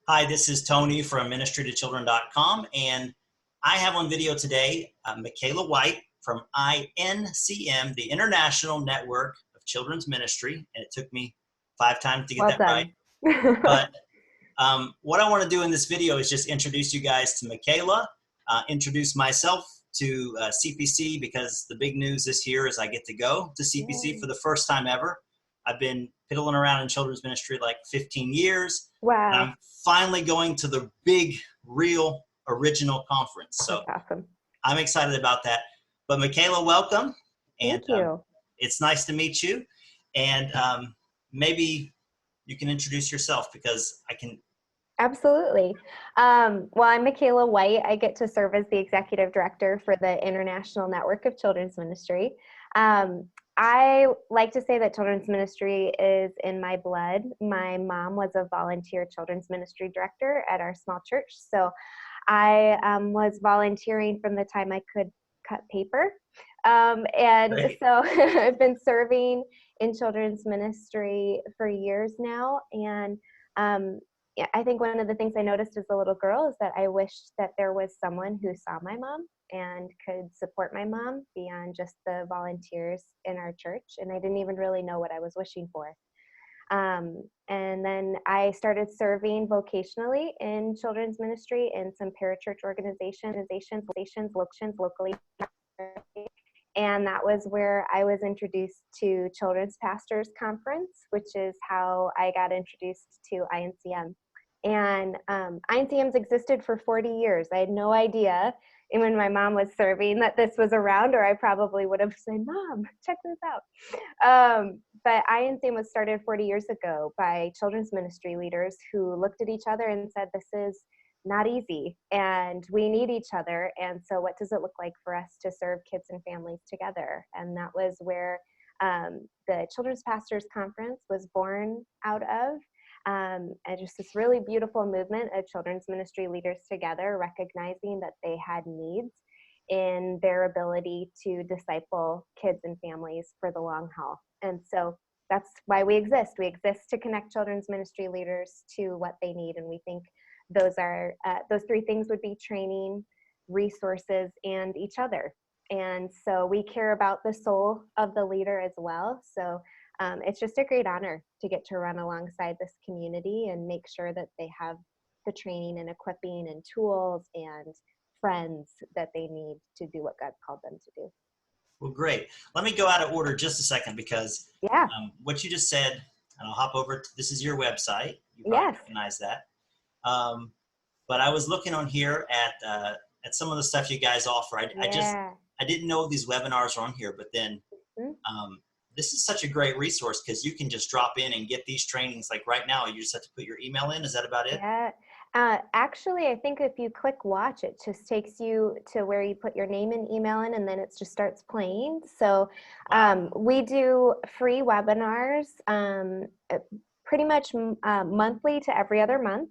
Hi, this is Tony from ministrytochildren.com, and I have on video today Michayla White from INCM, the International Network of Children's Ministry, and it took me 5 times to get Well that right. done. But what I want to do in this video is just introduce you guys to Michayla, introduce myself to CPC, because the big news this year is I get to go to CPC for the first time ever. I've been piddling around in children's ministry like 15 years. And Wow, I'm finally going to the big, real, original conference. So that's awesome. I'm excited about that. But Michayla, welcome. And Thank you. it's nice to meet you. And maybe you can introduce yourself, because I can. Absolutely. Well, I'm Michayla White. I get to serve as the executive director for the International Network of Children's Ministry. I like to say that children's ministry is in my blood. My mom was a volunteer children's ministry director at our small church. So I was volunteering from the time I could cut paper. And so I've been serving in children's ministry for years now. And yeah, I think one of the things I noticed as a little girl is that I wished that there was someone who saw my mom and could support my mom beyond just the volunteers in our church. And I didn't even really know what I was wishing for. And then I started serving vocationally in children's ministry in some parachurch organizations locally. And that was where I was introduced to Children's Pastors Conference, which is how I got introduced to INCM. And INCM's existed for 40 years. I had no idea, and when my mom was serving, that this was around, or I probably would have said, "Mom, check this out." But INCM was started 40 years ago by children's ministry leaders who looked at each other and said, "This is not easy, and we need each other. And so what does it look like for us to serve kids and families together?" And that was where the Children's Pastors Conference was born out of. And just this really beautiful movement of children's ministry leaders together, recognizing that they had needs in their ability to disciple kids and families for the long haul. And so that's why we exist. We exist to connect children's ministry leaders to what they need. And we think those three things would be training, resources, and each other. And so we care about the soul of the leader as well. So it's just a great honor to get to run alongside this community and make sure that they have the training and equipping and tools and friends that they need to do what God called them to do. Well, great. Let me go out of order just a second, because Yeah. what you just said, and I'll hop over to, this is your website. You probably Yes. recognize that. But I was looking on here at some of the stuff you guys offer. I didn't know these webinars are on here, but then this is such a great resource, because you can just drop in and get these trainings. Like right now, you just have to put your email in. Is that about it? Yeah. Actually, I think if you click watch, it just takes you to where you put your name and email in, and then it just starts playing. So we do free webinars pretty much monthly to every other month.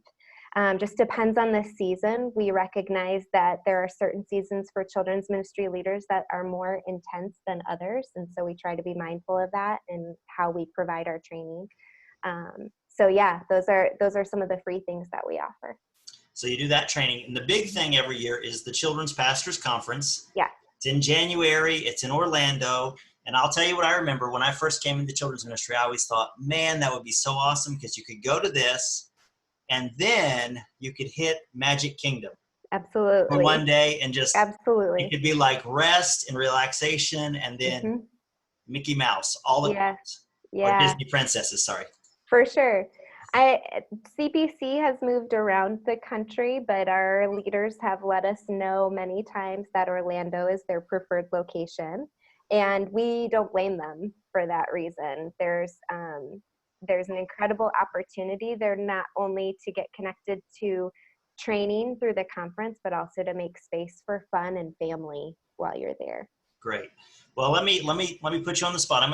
Just depends on the season. We recognize that there are certain seasons for children's ministry leaders that are more intense than others. And so we try to be mindful of that in how we provide our training. So yeah, those are some of the free things that we offer. So you do that training. And the big thing every year is the Children's Pastors Conference. Yeah. It's in January. It's in Orlando. And I'll tell you what I remember when I first came into children's ministry. I always thought, man, that would be so awesome, because you could go to this and then you could hit Magic Kingdom. Absolutely. For one day, and just absolutely, it could be like rest and relaxation, and then Mickey Mouse all at once. Yeah. Or Disney princesses, sorry. For sure. CPC has moved around the country, but our leaders have let us know many times that Orlando is their preferred location, and we don't blame them for that reason. There's an incredible opportunity there, not only to get connected to training through the conference, but also to make space for fun and family while you're there. Great. Well, let me put you on the spot. I'm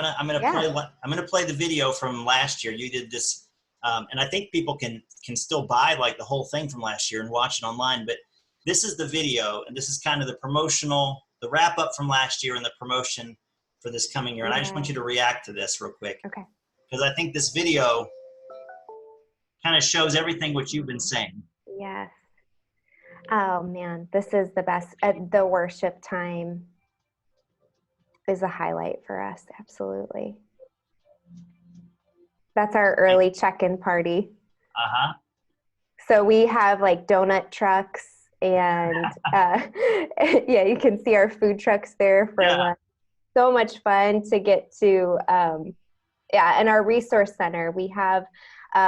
gonna play the video from last year. You did this, and I think people can still buy like the whole thing from last year and watch it online. But this is the video, and this is kind of the wrap up from last year and the promotion for this coming year. And I just want you to react to this real quick. Okay. Because I think this video kind of shows everything what you've been saying. Yes. Oh man, this is the best. The worship time is a highlight for us. Absolutely. That's our early check-in party. Uh-huh. So we have like donut trucks and yeah, you can see our food trucks there for lunch. So much fun to get to. Yeah, in our resource center, we have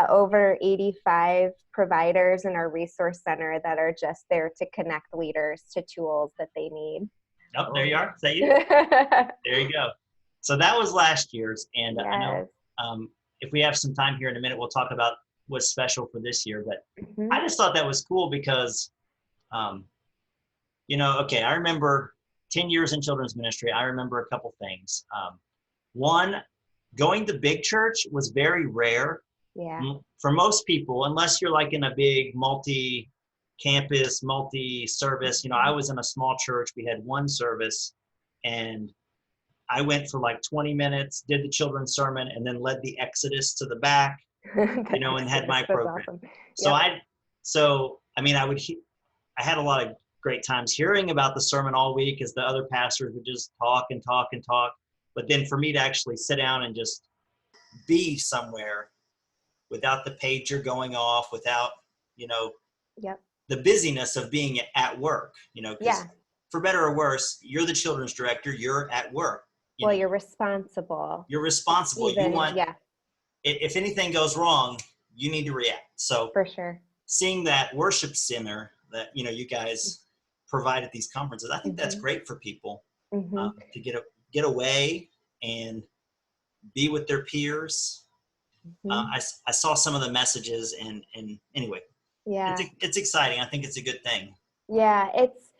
over 85 providers in our resource center that are just there to connect leaders to tools that they need. Oh, there you are. Is that you? There you go. So that was last year's, and yes. I know if we have some time here in a minute, we'll talk about what's special for this year. But I just thought that was cool because, okay, I remember 10 years in children's ministry. I remember a couple things. One, going to big church was very rare. Yeah. For most people, unless you're like in a big multi-campus, multi-service. I was in a small church. We had one service, and I went for like 20 minutes, did the children's sermon, and then led the Exodus to the back, and had my program. Awesome. I had a lot of great times hearing about the sermon all week as the other pastors would just talk and talk and talk. But then for me to actually sit down and just be somewhere without the pager going off, without, the busyness of being at work, because for better or worse, you're the children's director, you're at work. You're responsible. You're responsible. You want, if anything goes wrong, you need to react. So for sure, seeing that worship center that, you guys provide at these conferences, I think that's great for people to get away and be with their peers. I saw some of the messages and anyway, it's exciting. I think it's a good thing. Yeah, it's,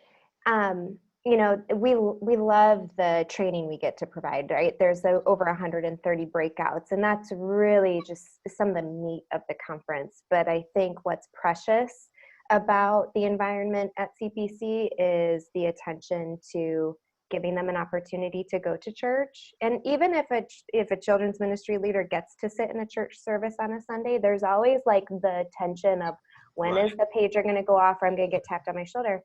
we love the training we get to provide, right? There's over 130 breakouts, and that's really just some of the meat of the conference. But I think what's precious about the environment at CPC is the attention to giving them an opportunity to go to church. And even if a children's ministry leader gets to sit in a church service on a Sunday, there's always like the tension of when is the pager going to go off, or I'm going to get tapped on my shoulder.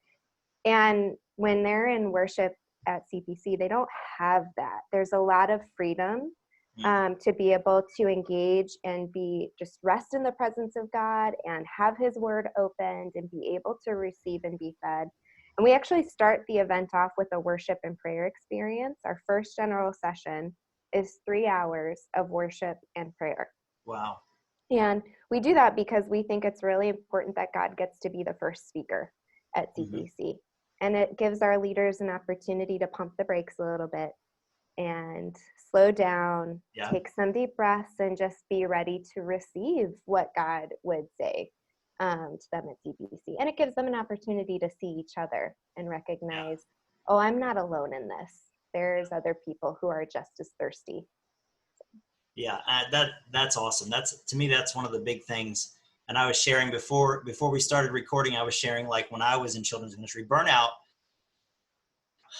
And when they're in worship at CPC, they don't have that. There's a lot of freedom to be able to engage and just rest in the presence of God and have his word opened and be able to receive and be fed. And we actually start the event off with a worship and prayer experience. Our first general session is 3 hours of worship and prayer. Wow. And we do that because we think it's really important that God gets to be the first speaker at CPC. And it gives our leaders an opportunity to pump the brakes a little bit and slow down, take some deep breaths, and just be ready to receive what God would say to them at CPC. And it gives them an opportunity to see each other and recognize, oh, I'm not alone in this. There's other people who are just as thirsty. Yeah, that's awesome. To me, that's one of the big things. And I was sharing before we started recording, I was sharing like when I was in children's ministry, burnout,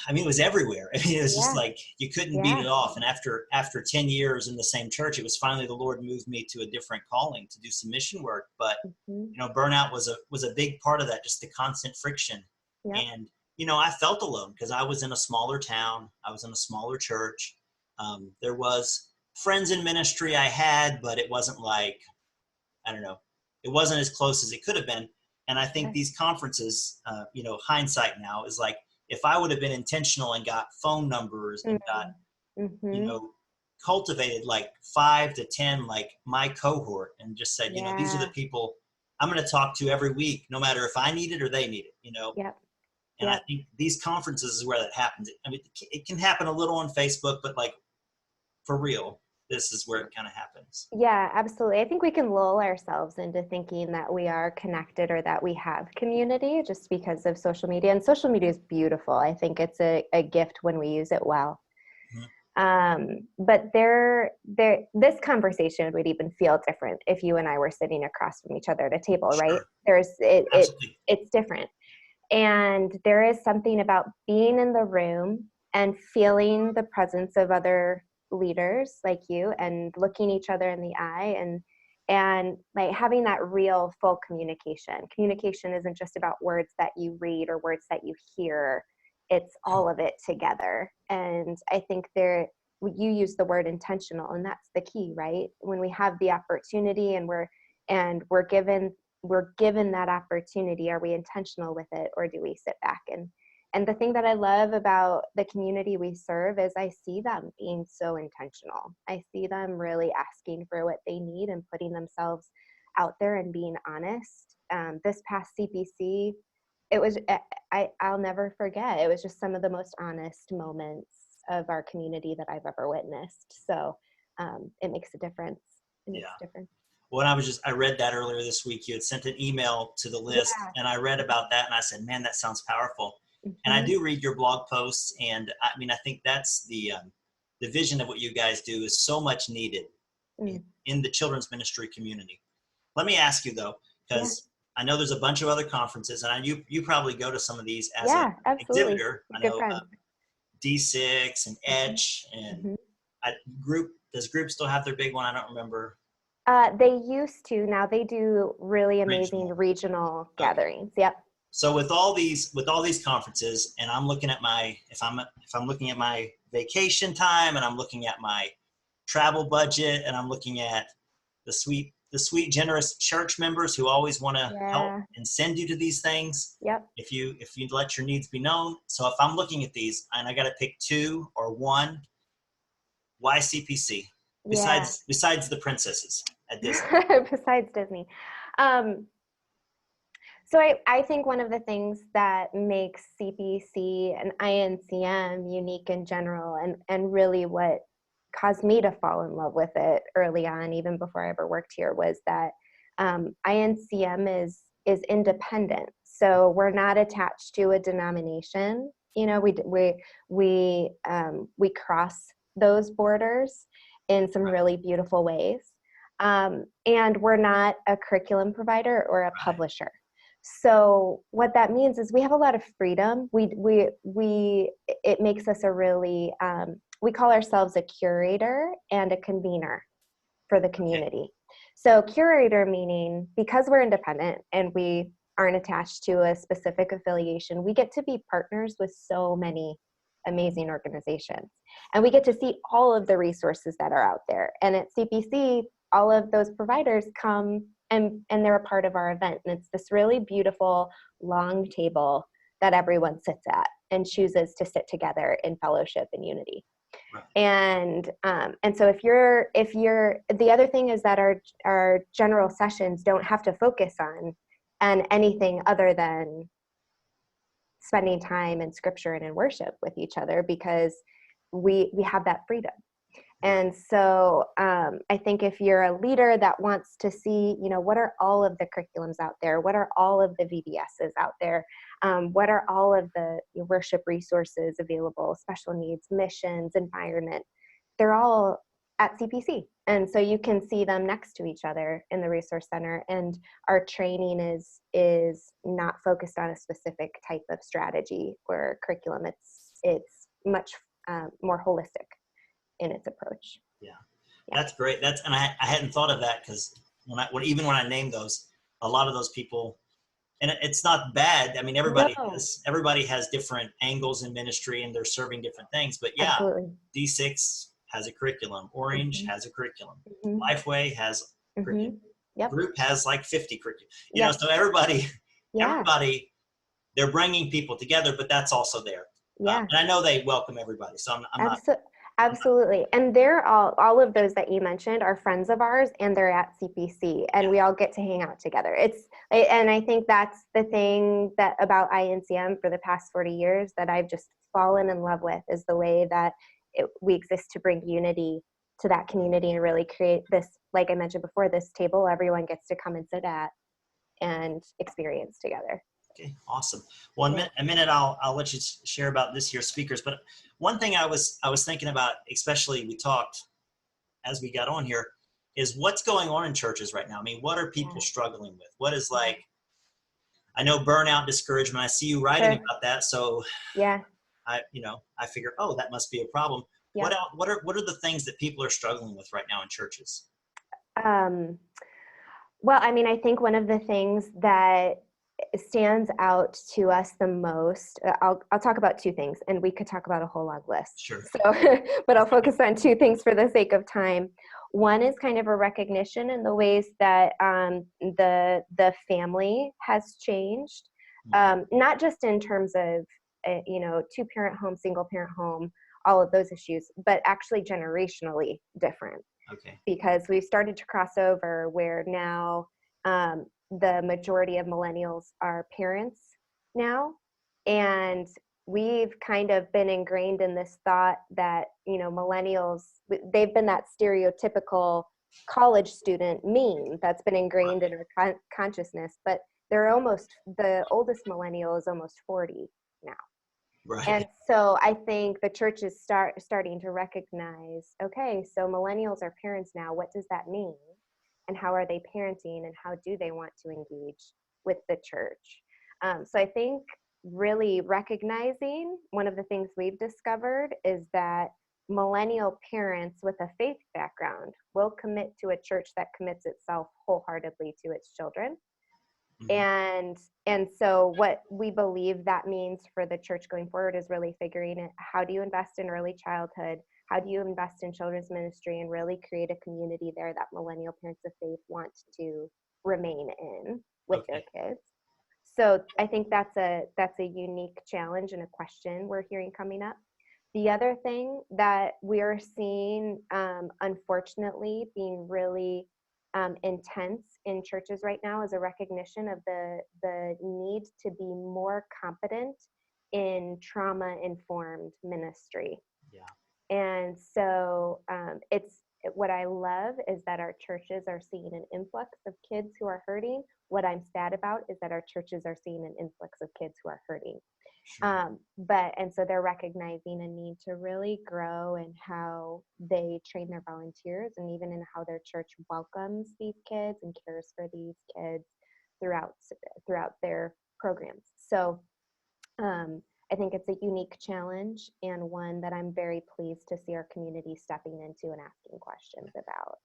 I mean, it was everywhere. I mean, it was just like, you couldn't beat it off. And after 10 years in the same church, it was finally the Lord moved me to a different calling to do some mission work. But, burnout was a big part of that, just the constant friction. And, I felt alone because I was in a smaller town. I was in a smaller church. There was friends in ministry I had, but it wasn't like, I don't know, it wasn't as close as it could have been. And I think these conferences, hindsight now is like, if I would have been intentional and got phone numbers and got, cultivated like 5 to 10, like my cohort, and just said, these are the people I'm going to talk to every week, no matter if I need it or they need it, And I think these conferences is where that happens. I mean, it can happen a little on Facebook, but like for real, this is where it kind of happens. Yeah, absolutely. I think we can lull ourselves into thinking that we are connected or that we have community just because of social media. And social media is beautiful. I think it's a gift when we use it well. But this conversation would even feel different if you and I were sitting across from each other at a table, right? It's different. And there is something about being in the room and feeling the presence of other leaders like you and looking each other in the eye and and like having that real full communication. Communication isn't just about words that you read or words that you hear. It's all of it together. And I think you use the word intentional, and that's the key, right? When we have the opportunity and we're given that opportunity, are we intentional with it, or do we sit back? And the thing that I love about the community we serve is I see them being so intentional. I see them really asking for what they need and putting themselves out there and being honest. This past CPC, it was, I'll never forget. It was just some of the most honest moments of our community that I've ever witnessed. So it makes a difference. It makes a difference. Well, I read that earlier this week. You had sent an email to the list, and I read about that, and I said, man, that sounds powerful. And I do read your blog posts, and I mean, I think that's the vision of what you guys do is so much needed in the children's ministry community. Let me ask you though, because I know there's a bunch of other conferences, and you probably go to some of these as an exhibitor. I know D6 and Etch and does Group still have their big one? I don't remember. They used to. Now they do really amazing regional gatherings. Yep. So with all these conferences, and I'm looking at if I'm looking at my vacation time, and I'm looking at my travel budget, and I'm looking at the sweet, generous church members who always want to help and send you to these things. Yep. If you let your needs be known. So if I'm looking at these and I got to pick two or one, why CPC? Besides the princesses at Disney. Besides Disney. So I think one of the things that makes CPC and INCM unique in general, and really what caused me to fall in love with it early on, even before I ever worked here, was that INCM is independent. So we're not attached to a denomination. You know, we cross those borders in some really beautiful ways. And we're not a curriculum provider or a publisher. So what that means is we have a lot of freedom. It makes us a really, we call ourselves a curator and a convener for the community. So curator meaning, because we're independent and we aren't attached to a specific affiliation, we get to be partners with so many amazing organizations. And we get to see all of the resources that are out there. And at CPC, all of those providers come and they're a part of our event. And it's this really beautiful long table that everyone sits at and chooses to sit together in fellowship and unity. Right. And so if you're the other thing is that our general sessions don't have to focus on anything other than spending time in scripture and in worship with each other, because we have that freedom. And so I think if you're a leader that wants to see, you know, what are all of the curriculums out there? What are all of the VBSs out there? What are all of the worship resources available, special needs, missions, environment? They're all at CPC. And so you can see them next to each other in the Resource Center. And our training is not focused on a specific type of strategy or curriculum. It's much more holistic in its approach. Yeah. That's great. And I hadn't thought of that, because when I named those, a lot of those people, and it's not bad. I mean, everybody has different angles in ministry and they're serving different things, but absolutely. D6 has a curriculum. Orange has a curriculum. Lifeway has a curriculum. Yep. Group has like 50 curriculum. You know, so everybody, they're bringing people together, but that's also there. And I know they welcome everybody. So I'm not. Absolutely. And they're all of those that you mentioned are friends of ours, and they're at CPC, and we all get to hang out together. And I think that's the thing that about INCM for the past 40 years that I've just fallen in love with, is the way that we exist to bring unity to that community and really create this, like I mentioned before, this table everyone gets to come and sit at and experience together. Okay, awesome. Well, in a minute, I'll let you share about this year's speakers. But one thing I was thinking about, especially we talked as we got on here, is what's going on in churches right now. I mean, what are people struggling with? What is like? I know burnout, discouragement. I see you writing about that, so I figure, oh, that must be a problem. Yeah. What are the things that people are struggling with right now in churches? Well, I mean, I think one of the things that stands out to us the most, I'll talk about two things, and we could talk about a whole long list. Sure. So, but I'll focus on two things for the sake of time. One is kind of a recognition in the ways that the family has changed, not just in terms of two-parent home, single-parent home, all of those issues, but actually generationally different. Okay. Because we've started to cross over where now the majority of millennials are parents now, and we've kind of been ingrained in this thought that millennials, they've been that stereotypical college student meme that's been ingrained in our consciousness, but the oldest millennial is almost 40 now. Right. And so I think the church is starting to recognize, okay, so millennials are parents now. What does that mean? And how are they parenting, and how do they want to engage with the church? So I think really recognizing, one of the things we've discovered is that millennial parents with a faith background will commit to a church that commits itself wholeheartedly to its children. And so what we believe that means for the church going forward is really figuring out, how do you invest in early childhood? How do you invest in children's ministry and really create a community there that millennial parents of faith want to remain in with their kids? So I think that's a unique challenge and a question we're hearing coming up. The other thing that we're seeing, unfortunately, being really intense in churches right now is a recognition of the need to be more competent in trauma-informed ministry. Yeah. And so what I love is that our churches are seeing an influx of kids who are hurting. What I'm sad about is that our churches are seeing an influx of kids who are hurting. Sure. And so they're recognizing a need to really grow in how they train their volunteers, and even in how their church welcomes these kids and cares for these kids throughout their programs. So I think it's a unique challenge, and one that I'm very pleased to see our community stepping into and asking questions about.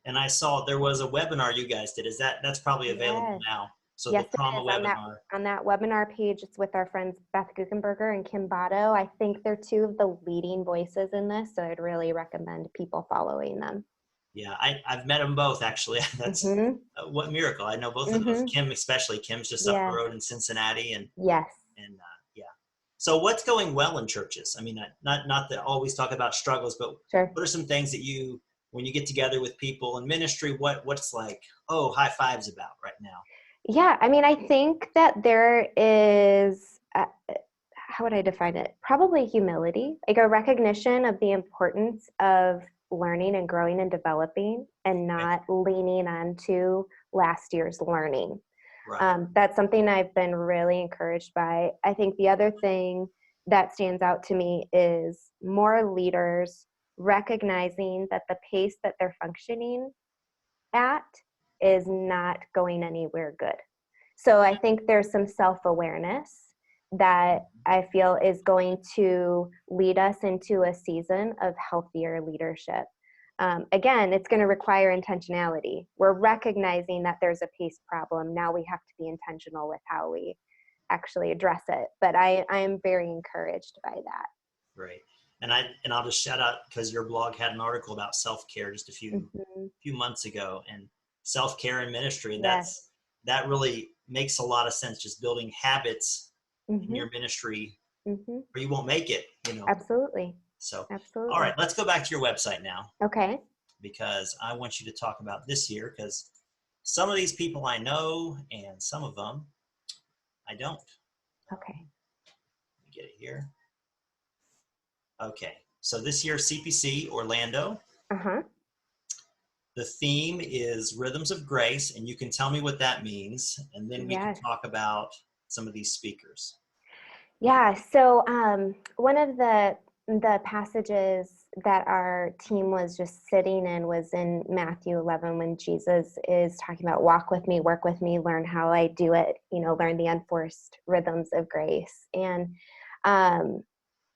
And I saw there was a webinar you guys did. That's probably available now? So yes, the trauma webinar. On that webinar page, it's with our friends Beth Guckenberger and Kim Botto. I think they're two of the leading voices in this, so I'd really recommend people following them. Yeah, I've met them both, actually. That's what miracle. I know both of those. Kim especially. Kim's just up the road in Cincinnati, and yeah. So what's going well in churches? I mean, not to always talk about struggles, but what are some things that when you get together with people in ministry, what's like, high fives about right now? Yeah, I mean, I think that there is, how would I define it? Probably humility, like a recognition of the importance of learning and growing and developing, and not leaning onto last year's learning. Right. That's something I've been really encouraged by. I think the other thing that stands out to me is more leaders recognizing that the pace that they're functioning at is not going anywhere good. So I think there's some self-awareness that I feel is going to lead us into a season of healthier leadership. Again, it's going to require intentionality. We're recognizing that there's a pace problem. Now we have to be intentional with how we actually address it. But I am very encouraged by that. Great. And I'll just shout out, because your blog had an article about self-care just a few months ago, and self-care in ministry. That really makes a lot of sense. Just building habits in your ministry, or you won't make it. Absolutely. So, absolutely. All right, let's go back to your website now. Okay. Because I want you to talk about this year, because some of these people I know, and some of them I don't. Okay. Let me get it here. Okay, so this year, CPC Orlando. The theme is Rhythms of Grace, and you can tell me what that means, and then we can talk about some of these speakers. Yeah, so one of the passages that our team was just sitting in was in Matthew 11, when Jesus is talking about walk with me, work with me, learn how I do it, learn the unforced rhythms of grace. And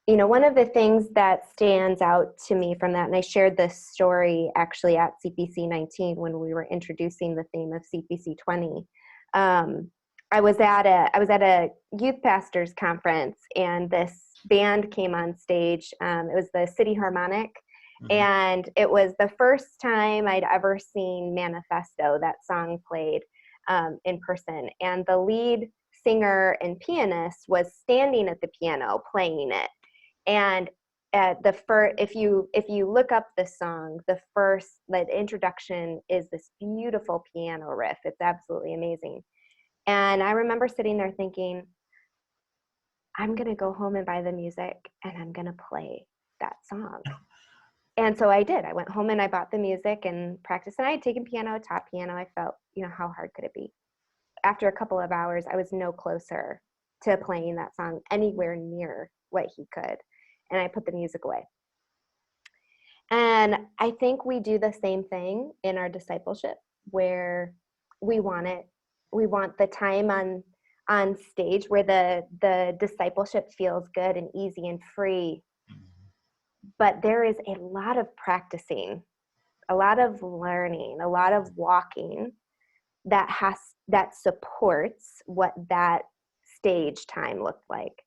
one of the things that stands out to me from that, and I shared this story actually at CPC 19 when we were introducing the theme of CPC 20. I was at a youth pastors conference, and this band came on stage. It was the City Harmonic, and it was the first time I'd ever seen Manifesto, that song, played in person. And the lead singer and pianist was standing at the piano playing it. And if you look up the song, the introduction is this beautiful piano riff. It's absolutely amazing. And I remember sitting there thinking, I'm going to go home and buy the music and I'm going to play that song. And so I did. I went home and I bought the music and practiced. And I had taken piano, taught piano. I felt, how hard could it be? After a couple of hours, I was no closer to playing that song anywhere near what he could. And I put the music away. And I think we do the same thing in our discipleship, where we want the time on stage where the discipleship feels good and easy and free. But there is a lot of practicing, a lot of learning, a lot of walking that supports what that stage time looked like.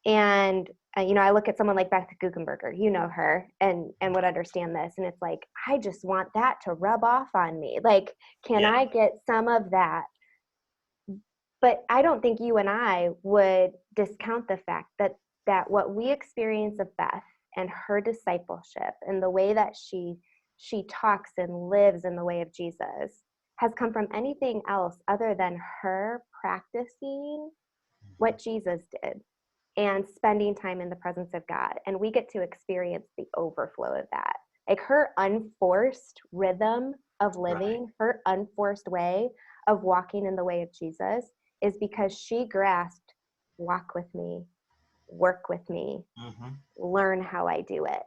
And I look at someone like Beth Guggenberger, her, and would understand this. And it's like, I just want that to rub off on me. Like, can I get some of that? But I don't think you and I would discount the fact that what we experience of Beth and her discipleship and the way that she talks and lives in the way of Jesus has come from anything else other than her practicing what Jesus did and spending time in the presence of God. And we get to experience the overflow of that. Like, her unforced rhythm of living, her unforced way of walking in the way of Jesus is because she grasped, walk with me, work with me, learn how I do it.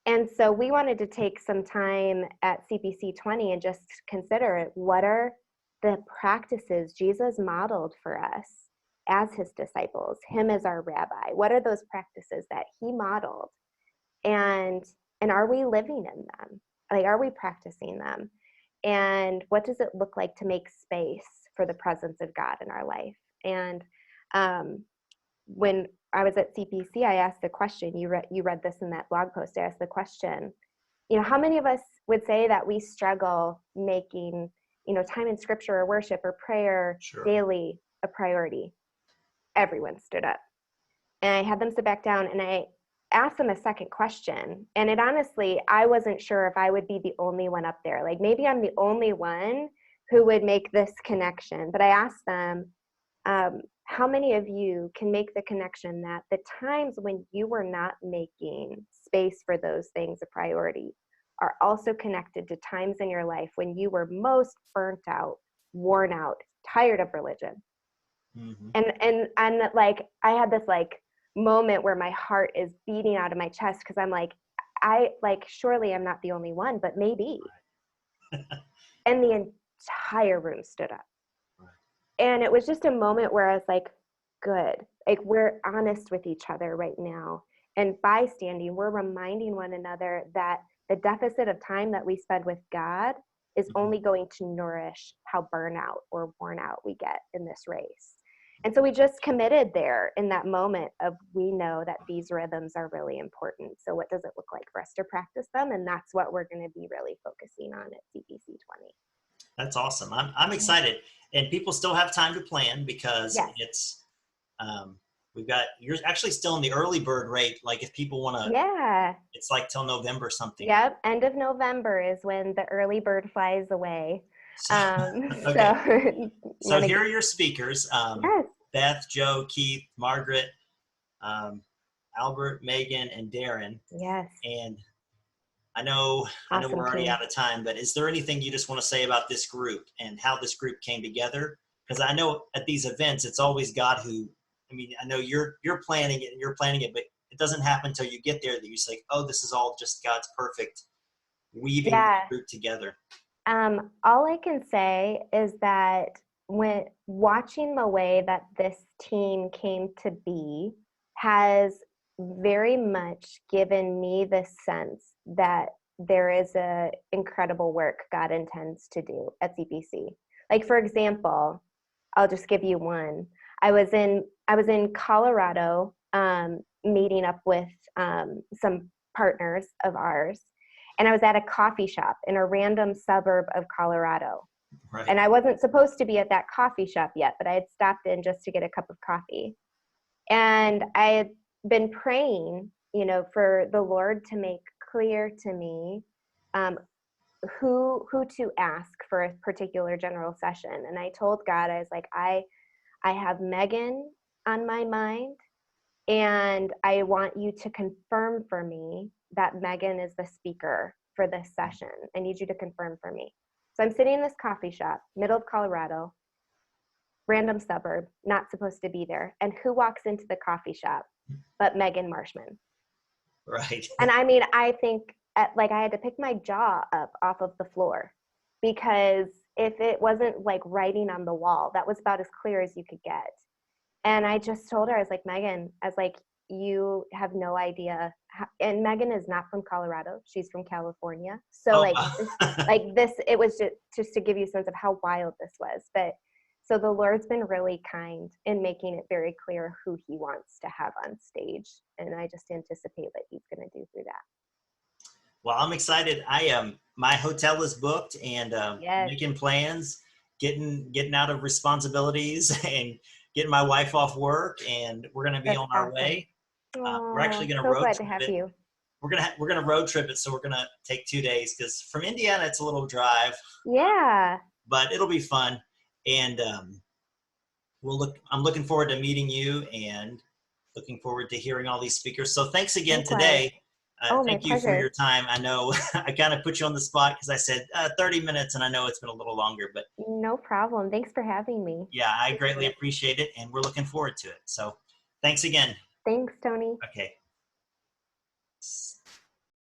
And so we wanted to take some time at CPC 20 and just consider it. What are the practices Jesus modeled for us as his disciples, him as our rabbi? What are those practices that he modeled? And are we living in them? Like, are we practicing them? And what does it look like to make space for the presence of God in our life? And when I was at CPC, I asked the question, you read this in that blog post, I asked the question, how many of us would say that we struggle making, time in scripture or worship or prayer daily a priority? Everyone stood up. And I had them sit back down and I asked them a second question. And it honestly, I wasn't sure if I would be the only one up there. Like, maybe I'm the only one who would make this connection. But I asked them, how many of you can make the connection that the times when you were not making space for those things a priority are also connected to times in your life when you were most burnt out, worn out, tired of religion? And like, I had this like moment where my heart is beating out of my chest, because I'm like, surely I'm not the only one, but maybe. And the entire room stood up. And it was just a moment where I was like, good, like, we're honest with each other right now. And by standing, we're reminding one another that the deficit of time that we spend with God is only going to nourish how burnout or worn out we get in this race. And so we just committed there in that moment of, we know that these rhythms are really important. So what does it look like for us to practice them? And that's what we're going to be really focusing on at CPC 20. That's awesome. I'm excited. And people still have time to plan, because it's, you're actually still in the early bird rate. Like, if people want to, it's like till November something. Yep. End of November is when the early bird flies away. Okay. So here are your speakers. Beth, Joe, Keith, Margaret, Albert, Megan, and Darren. Yes. And I know we're already out of time, but is there anything you just want to say about this group and how this group came together? Because I know at these events, it's always God who, I know you're planning it, but it doesn't happen until you get there that you say, oh, this is all just God's perfect weaving the group together. All I can say is that when watching the way that this team came to be has very much given me the sense that there is a incredible work God intends to do at CPC. Like, for example, I'll just give you one. I was in Colorado, meeting up with some partners of ours, and I was at a coffee shop in a random suburb of Colorado. Right. And I wasn't supposed to be at that coffee shop yet, but I had stopped in just to get a cup of coffee. And I had been praying, for the Lord to make clear to me who to ask for a particular general session. And I told God, I was like, I have Megan on my mind, and I want you to confirm for me that Megan is the speaker for this session. I need you to confirm for me. So I'm sitting in this coffee shop, middle of Colorado, random suburb, not supposed to be there. And who walks into the coffee shop but Megan Marshman? Right. And I mean, I think I had to pick my jaw up off of the floor, because if it wasn't like writing on the wall, that was about as clear as you could get. And I just told her, I was like, Megan, I was like, you have no idea. And Megan is not from Colorado. She's from California. So it was just to give you a sense of how wild this was. But so the Lord's been really kind in making it very clear who he wants to have on stage. And I just anticipate that he's going to do through that. Well, I'm excited. My hotel is booked, and Yes. making plans, getting out of responsibilities and getting my wife off work, and we're going to be That's on our awesome. way. We're actually going to so road glad trip to have it. you. We're gonna road trip it, so we're gonna take 2 days, because from Indiana it's a little drive. Yeah. But it'll be fun, and I'm looking forward to meeting you, and looking forward to hearing all these speakers. So thanks again today. Thank you for your time. I know I kind of put you on the spot because I said 30 minutes, and I know it's been a little longer, but no problem. Thanks for having me. Yeah, I greatly appreciate it, and we're looking forward to it. So thanks again. Thanks, Tony. Okay.